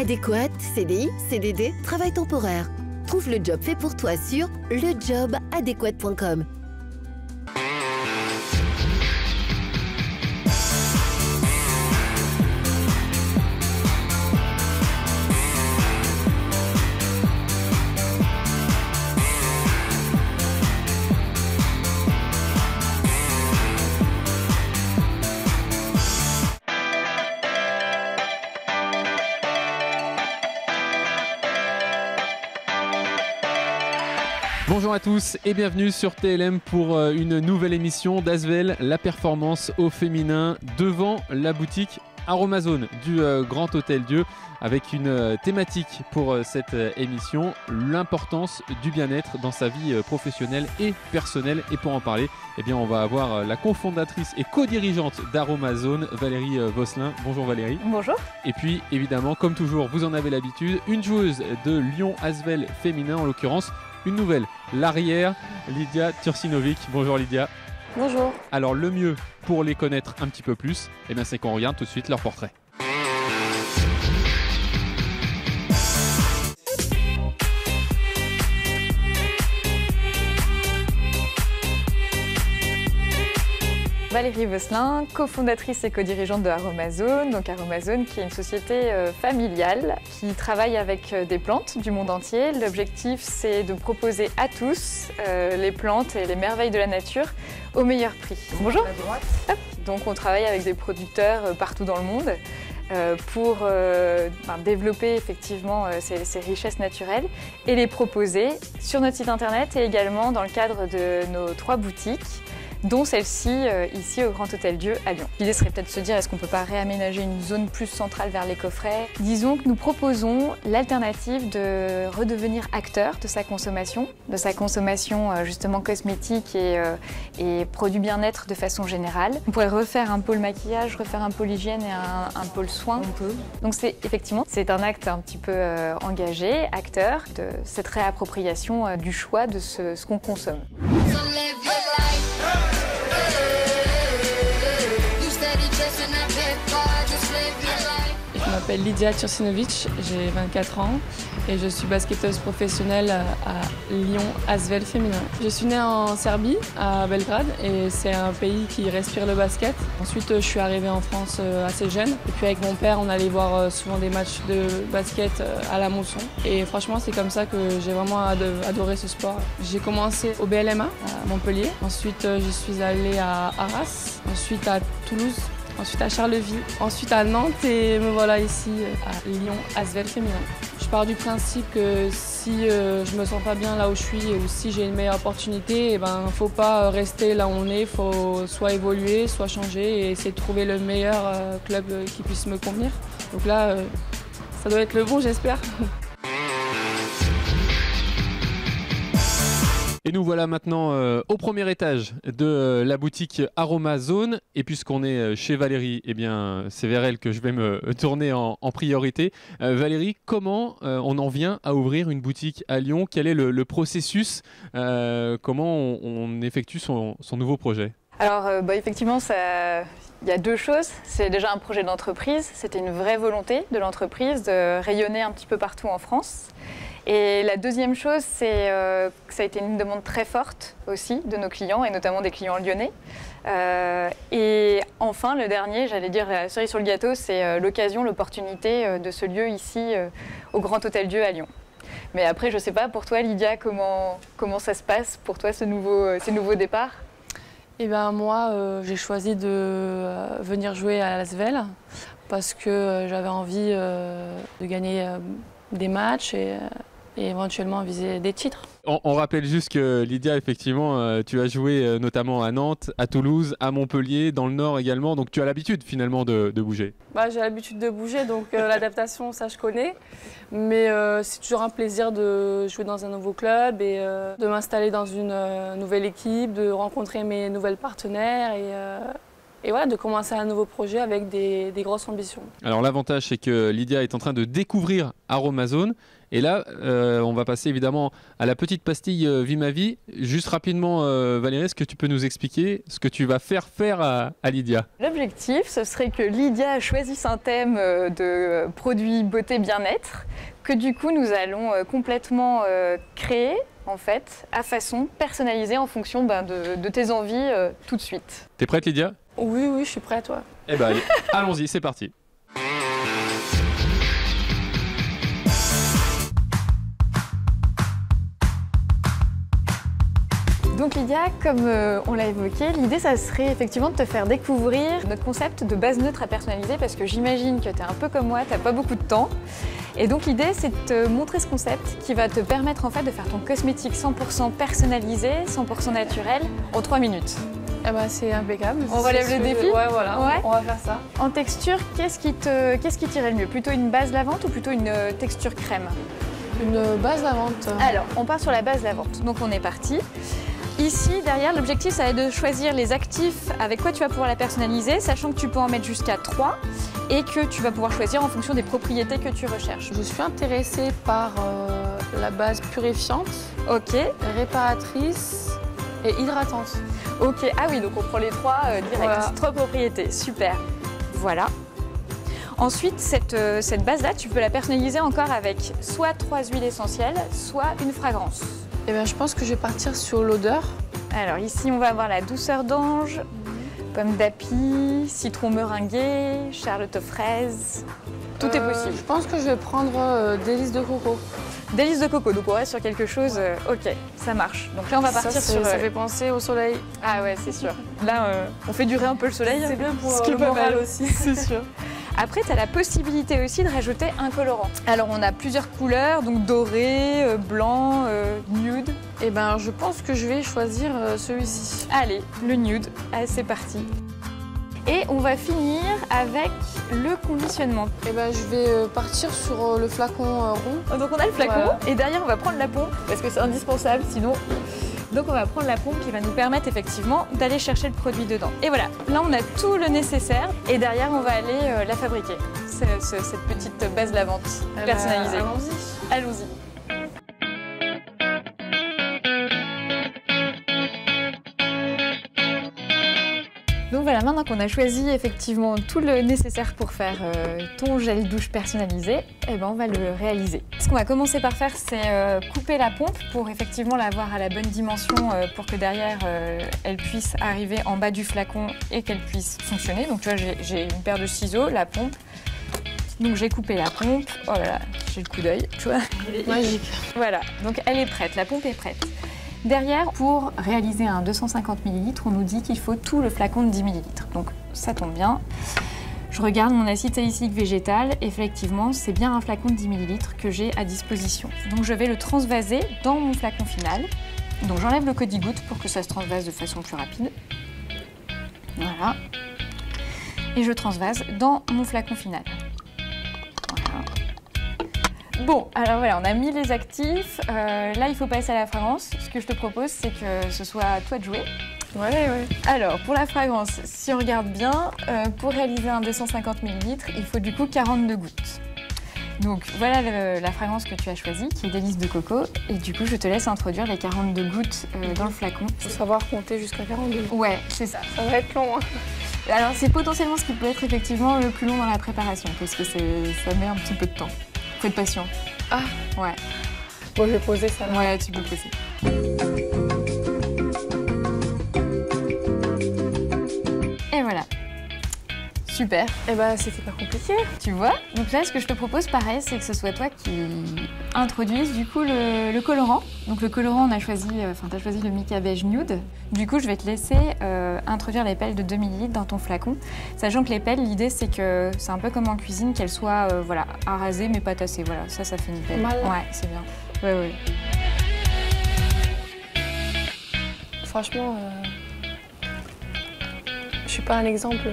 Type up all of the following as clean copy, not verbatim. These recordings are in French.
Adéquate, CDI, CDD, travail temporaire. Trouve le job fait pour toi sur lejobadéquate.com. Bonjour à tous et bienvenue sur TLM pour une nouvelle émission d'Asvel, la performance au féminin devant la boutique Aromazone du Grand Hôtel Dieu avec une thématique pour cette émission, l'importance du bien-être dans sa vie professionnelle et personnelle. Et pour en parler, eh bien, on va avoir la cofondatrice et co-dirigeante d'Aromazone, Valérie Vosselin. Bonjour Valérie. Bonjour. Et puis évidemment, comme toujours, vous en avez l'habitude, une joueuse de Lyon Asvel féminin, en l'occurrence une nouvelle, l'arrière, Lydia Tursinovic. Bonjour Lydia. Bonjour. Alors le mieux pour les connaître un petit peu plus, eh bien, c'est qu'on regarde tout de suite leur portrait. Valérie Vosselin, cofondatrice et co-dirigeante de Aromazone. Donc Aromazone qui est une société familiale qui travaille avec des plantes du monde entier. L'objectif c'est de proposer à tous les plantes et les merveilles de la nature au meilleur prix. Bonjour. Hop. Donc on travaille avec des producteurs partout dans le monde pour développer effectivement ces richesses naturelles et les proposer sur notre site internet et également dans le cadre de nos 3 boutiques, dont celle-ci ici au Grand Hôtel Dieu à Lyon. L'idée serait peut-être de se dire, est-ce qu'on ne peut pas réaménager une zone plus centrale vers les coffrets? Disons que nous proposons l'alternative de redevenir acteur de sa consommation justement cosmétique et produits bien-être de façon générale. On pourrait refaire un pôle maquillage, refaire un pôle hygiène et un pôle soins. On peut. Donc c'est un acte un petit peu engagé, acteur, de cette réappropriation du choix de ce qu'on consomme. Je m'appelle Lydia Tursinovic, j'ai 24 ans et je suis basketteuse professionnelle à Lyon Asvel féminin. Je suis née en Serbie, à Belgrade, et c'est un pays qui respire le basket. Ensuite, je suis arrivée en France assez jeune. Et puis avec mon père, on allait voir souvent des matchs de basket à la Mousson. Et franchement, c'est comme ça que j'ai vraiment adoré ce sport. J'ai commencé au BLMA à Montpellier. Ensuite, je suis allée à Arras, ensuite à Toulouse. Ensuite à Charleville, ensuite à Nantes et me voilà ici à Lyon Asvel féminin. Je pars du principe que si je me sens pas bien là où je suis ou si j'ai une meilleure opportunité, faut pas rester là où on est, faut soit évoluer, soit changer et essayer de trouver le meilleur club qui puisse me convenir. Donc là, ça doit être le bon, j'espère. Et nous voilà maintenant au premier étage de la boutique Aromazone. Et puisqu'on est chez Valérie, eh bien, c'est vers elle que je vais me tourner en priorité. Valérie, comment on en vient à ouvrir une boutique à Lyon? Quel est le processus? Comment on effectue son nouveau projet? Alors effectivement, il y a 2 choses. C'est déjà un projet d'entreprise. C'était une vraie volonté de l'entreprise de rayonner un petit peu partout en France. Et la deuxième chose, c'est que ça a été une demande très forte aussi de nos clients, et notamment des clients lyonnais. Et enfin, le dernier, j'allais dire la cerise sur le gâteau, c'est l'occasion, l'opportunité de ce lieu ici au Grand Hôtel Dieu à Lyon. Mais après, je ne sais pas, pour toi Lydia, comment ça se passe pour toi ces nouveaux départs? Eh bien moi, j'ai choisi de venir jouer à l'Asvel parce que j'avais envie de gagner des matchs et éventuellement viser des titres. On rappelle juste que Lydia, effectivement, tu as joué notamment à Nantes, à Toulouse, à Montpellier, dans le Nord également, donc tu as l'habitude finalement de bouger. J'ai l'habitude de bouger, donc l'adaptation, ça je connais, mais c'est toujours un plaisir de jouer dans un nouveau club et de m'installer dans une nouvelle équipe, de rencontrer mes nouvelles partenaires et voilà, de commencer un nouveau projet avec des grosses ambitions. Alors l'avantage, c'est que Lydia est en train de découvrir Aromazone. Et là, on va passer évidemment à la petite pastille Vie ma vie. Juste rapidement, Valérie, est-ce que tu peux nous expliquer ce que tu vas faire à Lydia? L'objectif, ce serait que Lydia choisisse un thème de produits beauté bien-être, que du coup nous allons complètement créer en fait, à façon personnalisée en fonction de tes envies tout de suite. T'es prête Lydia? Oui, oui, je suis prête, ouais. Eh ben allez, allons-y, c'est parti. Donc Lydia, comme on l'a évoqué, l'idée ça serait effectivement de te faire découvrir notre concept de base neutre à personnaliser parce que j'imagine que tu es un peu comme moi, tu n'as pas beaucoup de temps. Et donc l'idée c'est de te montrer ce concept qui va te permettre en fait de faire ton cosmétique 100% personnalisé, 100% naturel en 3 minutes. Eh ben, c'est impeccable. On relève le défi? Ouais, voilà, ouais. On va faire ça. En texture, qu'est-ce qui t'irait le mieux? Plutôt une base lavante ou plutôt une texture crème? Une base lavante. Alors, on part sur la base lavante. Donc on est parti. Ici, derrière, l'objectif, ça va être de choisir les actifs avec quoi tu vas pouvoir la personnaliser, sachant que tu peux en mettre jusqu'à 3 et que tu vas pouvoir choisir en fonction des propriétés que tu recherches. Je suis intéressée par la base purifiante, réparatrice et hydratante. Ok, ah oui, donc on prend les 3 direct. Voilà. 3 propriétés, super. Voilà. Ensuite, cette base-là, tu peux la personnaliser encore avec soit 3 huiles essentielles, soit une fragrance. Eh bien, je pense que je vais partir sur l'odeur. Alors ici, on va avoir la douceur d'ange, pomme d'api, citron meringué, charlotte aux fraises. Tout est possible. Je pense que je vais prendre délices de coco. Délices de coco, donc on reste sur quelque chose, ok, ça marche. Donc là, on va partir sur... Ça fait penser au soleil. Ah ouais, c'est sûr. Là, on fait durer un peu le soleil. C'est bien pour le moral aussi. C'est sûr. Après, tu as la possibilité aussi de rajouter un colorant. Alors, on a plusieurs couleurs, donc doré, blanc, nude. Eh ben, je pense que je vais choisir celui-ci. Allez, le nude. Allez, c'est parti. Et on va finir avec le conditionnement. Eh ben, je vais partir sur le flacon rond. Donc, on a le flacon et derrière, on va prendre la pompe parce que c'est indispensable, sinon... Donc on va prendre la pompe qui va nous permettre effectivement d'aller chercher le produit dedans. Et voilà, là on a tout le nécessaire et derrière on va aller la fabriquer, cette petite base lavante personnalisée. Allons-y. Allons-y. Donc voilà, maintenant qu'on a choisi effectivement tout le nécessaire pour faire ton gel douche personnalisé, eh ben on va le réaliser. Ce qu'on va commencer par faire, c'est couper la pompe pour effectivement l'avoir à la bonne dimension pour que derrière elle puisse arriver en bas du flacon et qu'elle puisse fonctionner. Donc tu vois, j'ai une paire de ciseaux, la pompe. Donc j'ai coupé la pompe, oh là là, j'ai le coup d'œil, tu vois. Magique. Voilà, donc elle est prête, la pompe est prête. Derrière, pour réaliser un 250 ml, on nous dit qu'il faut tout le flacon de 10 ml. Donc ça tombe bien. Je regarde mon acide salicylique végétal. Effectivement, c'est bien un flacon de 10 ml que j'ai à disposition. Donc je vais le transvaser dans mon flacon final. Donc j'enlève le codi-goutte pour que ça se transvase de façon plus rapide. Voilà. Et je transvase dans mon flacon final. Voilà. Bon, alors voilà, on a mis les actifs. Là, il faut passer à la fragrance. Ce que je te propose, c'est que ce soit à toi de jouer. Ouais. Alors, pour la fragrance, si on regarde bien, pour réaliser un 250 ml, il faut du coup 42 gouttes. Donc voilà la fragrance que tu as choisie, qui est délice de coco. Et du coup, je te laisse introduire les 42 gouttes dans le flacon. Il faut savoir compter jusqu'à 42. Ouais, c'est ça. Ça va être long, hein. Alors, c'est potentiellement ce qui peut être effectivement le plus long dans la préparation, parce que ça met un petit peu de temps. Faut être patient. Ah, ouais. Bon, je vais poser ça là. Ouais, tu peux poser. Et voilà. Super. Eh ben, c'était pas compliqué. Tu vois? Donc là, ce que je te propose, pareil, c'est que ce soit toi qui introduise du coup le colorant. Donc le colorant, t'as choisi le Mica Beige Nude. Du coup, je vais te laisser introduire les pelles de 2 ml dans ton flacon. Sachant que les pelles, l'idée, c'est que c'est un peu comme en cuisine, qu'elles soient arasées mais pas tassées. Voilà, ça fait nickel. Mal. Ouais, c'est bien. Ouais. Franchement, je suis pas un exemple...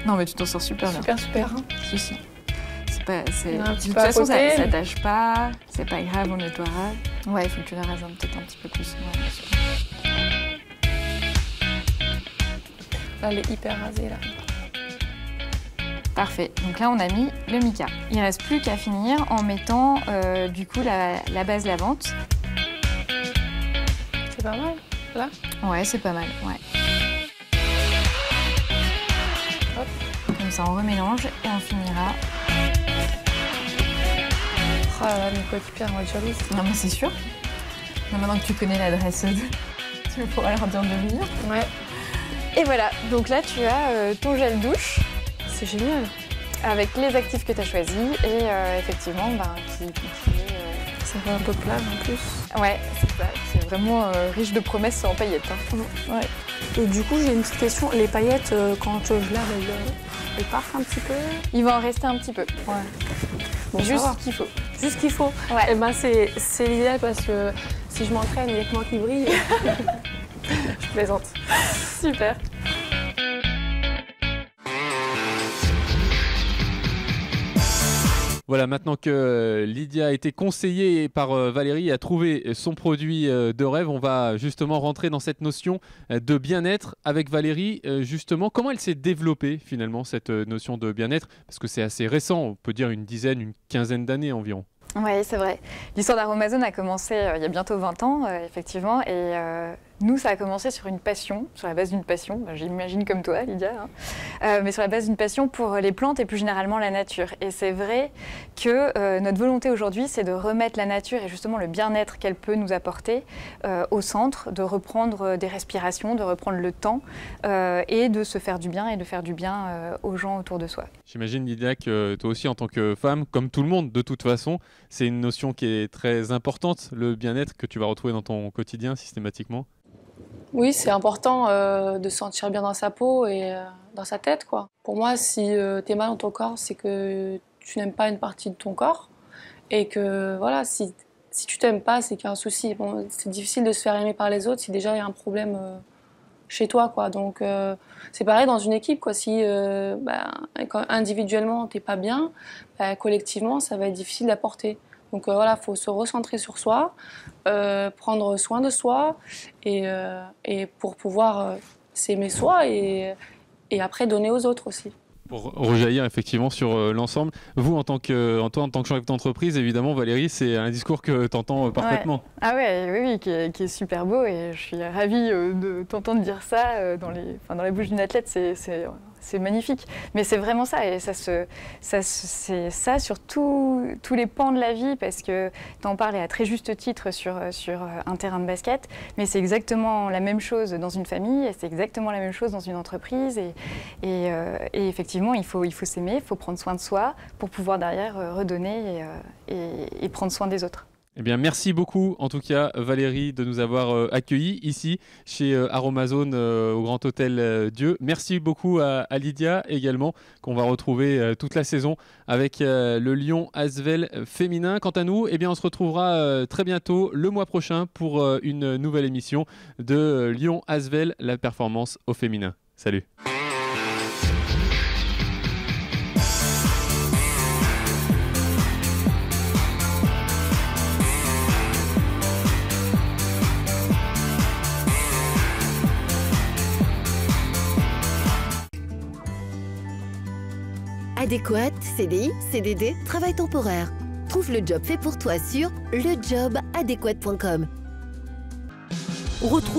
Non, mais tu t'en sors super bien. Super. Hein. Si. De toute peu façon, ça côté. tâche pas, c'est pas grave, on nettoiera. Ouais, il faut que tu la rases peut-être un petit peu plus. Ouais, Là, elle est hyper rasée, là. Parfait, donc là on a mis le mica. Il ne reste plus qu'à finir en mettant du coup la base lavante. C'est pas mal, là? Ouais, c'est pas mal, ouais. Hop. Comme ça on remélange et on finira. Oh là là, mes coéquipiers vont être jalouses. Non mais c'est sûr. Maintenant que tu connais l'adresse, tu pourras leur dire de venir. Ouais. Et voilà, donc là tu as ton gel douche. C'est génial. Avec les actifs que tu as choisis et effectivement, qui est... Ça fait un peu plage en plus. Ouais, c'est ça. C'est vraiment riche de promesses en paillettes. Hein. Ouais. Et du coup, j'ai une petite question. Les paillettes, quand je lave, elles partent un petit peu? Il va en rester un petit peu. Ouais. Bon, juste ce qu'il faut. Juste ce qu'il faut. Ouais. Et ben c'est l'idéal parce que si je m'entraîne, il y a que moi qui brille. Je plaisante. Super. Voilà, maintenant que Lydia a été conseillée par Valérie et a trouvé son produit de rêve, on va justement rentrer dans cette notion de bien-être avec Valérie. Justement, comment elle s'est développée finalement, cette notion de bien-être? Parce que c'est assez récent, on peut dire une dizaine, une quinzaine d'années environ. Oui, c'est vrai. L'histoire d'Aromazone a commencé il y a bientôt 20 ans, effectivement, et nous, ça a commencé sur une passion, sur la base d'une passion, j'imagine comme toi, Lydia, hein, mais sur la base d'une passion pour les plantes et plus généralement la nature. Et c'est vrai que notre volonté aujourd'hui, c'est de remettre la nature et justement le bien-être qu'elle peut nous apporter au centre, de reprendre des respirations, de reprendre le temps et de se faire du bien et de faire du bien aux gens autour de soi. J'imagine, Lydia, que toi aussi, en tant que femme, comme tout le monde, de toute façon, c'est une notion qui est très importante, le bien-être que tu vas retrouver dans ton quotidien systématiquement. Oui, c'est important de se sentir bien dans sa peau et dans sa tête, quoi. Pour moi, si tu es mal dans ton corps, c'est que tu n'aimes pas une partie de ton corps et que voilà, si tu t'aimes pas, c'est qu'il y a un souci. Bon, c'est difficile de se faire aimer par les autres si déjà il y a un problème chez toi, quoi. Donc c'est pareil dans une équipe, quoi. Si quand individuellement t'es pas bien, collectivement ça va être difficile d'apporter. Donc voilà, faut se recentrer sur soi, prendre soin de soi et pour pouvoir s'aimer soi et après donner aux autres aussi. Pour rejaillir effectivement sur l'ensemble, vous en tant que chef d'entreprise, évidemment Valérie, c'est un discours que tu entends parfaitement. Ouais. Ah ouais, oui, qui est super beau et je suis ravie de t'entendre dire ça dans la bouche d'une athlète, c'est magnifique. Mais c'est vraiment ça et c'est ça sur tous les pans de la vie parce que tu en parles à très juste titre sur un terrain de basket, mais c'est exactement la même chose dans une famille et c'est exactement la même chose dans une entreprise et effectivement il faut s'aimer, il faut prendre soin de soi pour pouvoir derrière redonner et prendre soin des autres. Eh bien, merci beaucoup, en tout cas, Valérie, de nous avoir accueillis ici, chez Aromazone, au Grand Hôtel Dieu. Merci beaucoup à Lydia également, qu'on va retrouver toute la saison avec le Lyon Asvel féminin. Quant à nous, eh bien, on se retrouvera très bientôt, le mois prochain, pour une nouvelle émission de Lyon Asvel, la performance au féminin. Salut. Adéquate, CDI, CDD, travail temporaire. Trouve le job fait pour toi sur lejobadéquate.com. Retrouve